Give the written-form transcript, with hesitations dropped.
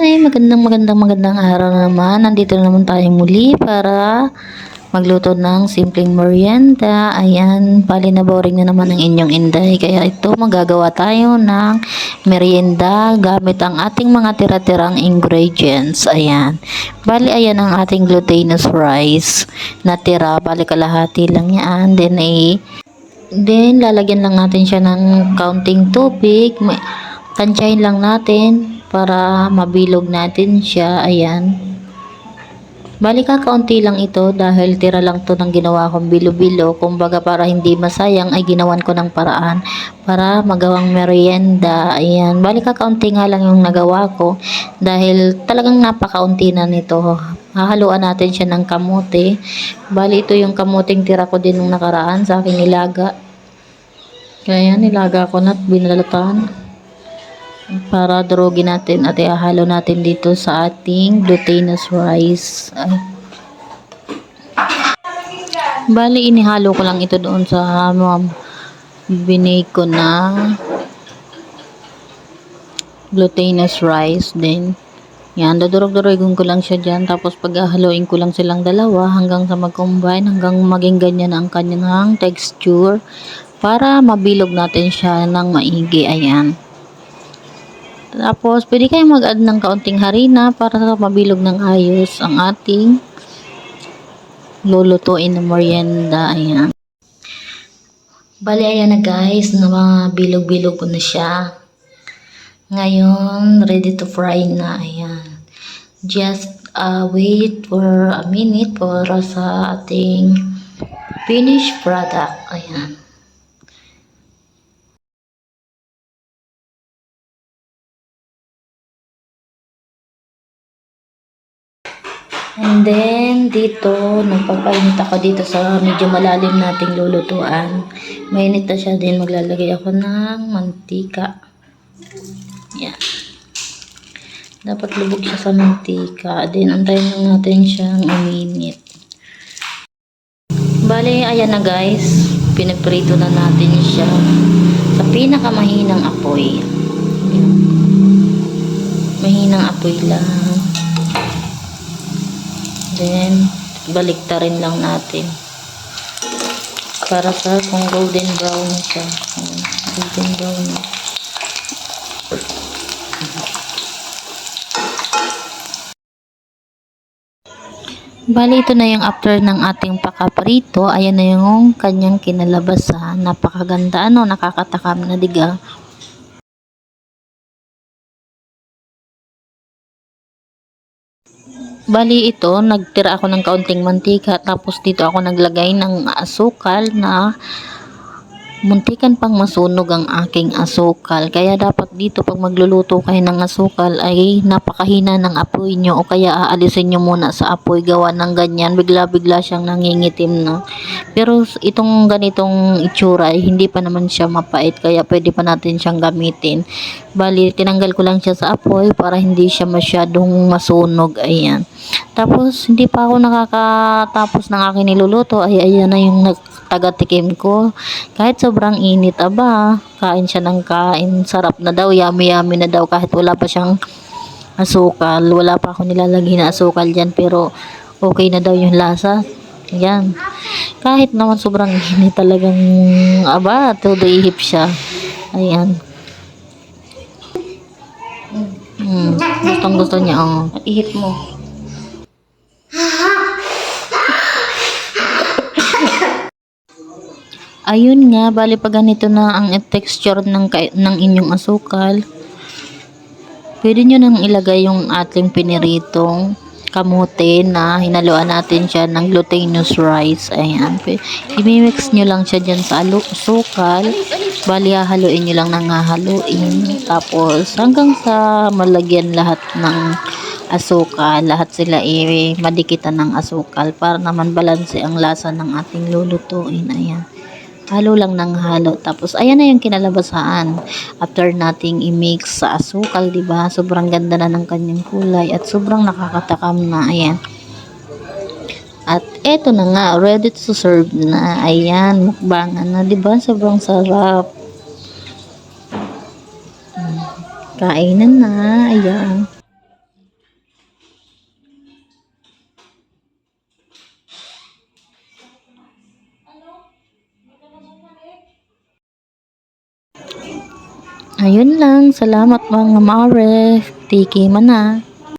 Magandang araw na naman. Nandito na naman tayo muli para magluto ng simpleng merienda. Ayan, bali na boring na naman ang inyong inday. Kaya ito, magagawa tayo ng merienda gamit ang ating mga tira-tirang ingredients. Ayan. Bali, ayan ang ating glutinous rice na tira. Bali, kalahati lang yan. Then, lalagyan lang natin siya ng kaunting tubig. Tansyahin lang natin para mabilog natin siya. Ayan. Bali kakaunti lang ito dahil tira lang to ng ginawa kong bilo-bilo. Kumbaga para hindi masayang ay ginawan ko ng paraan para magawang merienda. Ayan. Bali kakaunti nga lang yung nagawa ko dahil talagang napakaunti na nito. Hahaluan natin siya ng kamote. Bali ito yung kamuting tira ko din nung nakaraan sa aking nilaga. Kaya nilaga ko na at binalatan para durugin natin at ihalo natin dito sa ating glutinous rice. Bali inihalo ko lang ito doon sa binake ko na glutinous rice. Then yan, dadurog-durugin ko lang siya dyan. Tapos pag-haluin ko lang silang dalawa hanggang sa mag-combine, hanggang maging ganyan ang kanyang texture para mabilog natin siya ng maigi. Ayan. Tapos, pwede kayong mag-add ng kaunting harina para mabilog ng ayos ang ating lulutuin na merienda. Ayan. Bali, ayan na guys, na mabilog-bilog ko na siya. Ngayon, ready to fry na. Ayan. Just wait for a minute para sa ating finished product. Ayan. And then, dito, nagpapainit ako dito sa medyo malalim nating lulutuan. Mainit na siya din. Maglalagay ako ng mantika. Yan. Dapat lubog siya sa mantika. Then, antayin lang natin siyang uminit. Bale, ayan na guys. Pinaprito na natin siya sa pinakamahinang apoy. Yan. Mahinang apoy lang. Then, baliktarin lang natin para sa kung golden brown na siya. Golden brown na. Bali, ito na yung after ng ating pakaprito. Ayan na yung kanyang kinalabasan. Napakaganda, nakakatakam na diga. Bali ito, nagtira ako ng kaunting mantika, tapos dito ako naglagay ng asukal na muntikan pang masunog ang aking asukal. Kaya dapat dito pag magluluto kayo ng asukal ay napakahina ng apoy nyo o kaya aalisin nyo muna sa apoy. Gawa ng ganyan, bigla-bigla siyang nangingitim na. Pero itong ganitong itsura ay hindi pa naman siya mapait, kaya pwede pa natin siyang gamitin. Bali, tinanggal ko lang siya sa apoy para hindi siya masyadong masunog. Ayan. Tapos, hindi pa ako nakakatapos ng aking niluluto. Ay, ayan na yung taga-tikim ko. Kahit sobrang init, kain siya ng kain. Sarap na daw, yummy na daw kahit wala pa siyang asukal. Wala pa ako nilalagay na asukal dyan, pero okay na daw yung lasa. Ayan. Kahit naman sobrang init talagang, todo ihip siya. Ayan. Gustong gusto niya, ihip mo. Ayun nga, bali pag ganito na ang texture ng inyong asukal, pwede nyo nang ilagay yung ating piniritong kamote na hinaluan natin siya ng glutinous rice. Ayan. I-mix nyo lang siya dyan sa asukal. Bali, hahaluin nyo lang ng hahaluin. Tapos, hanggang sa malagyan lahat ng asukal, lahat sila madikitan ng asukal para naman balanse ang lasa ng ating lulutuin. Ayan. Halo lang ng halo. Tapos, ayan na yung kinalabasan. After nating i-mix sa asukal, diba? Sobrang ganda na ng kanyang kulay at sobrang nakakatakam na. Ayan. At eto na nga, ready to serve na. Ayan, mukbangan na, diba? Sobrang sarap. Kainan na. Ayan. Ayun lang, salamat mga mare. Tiki man na.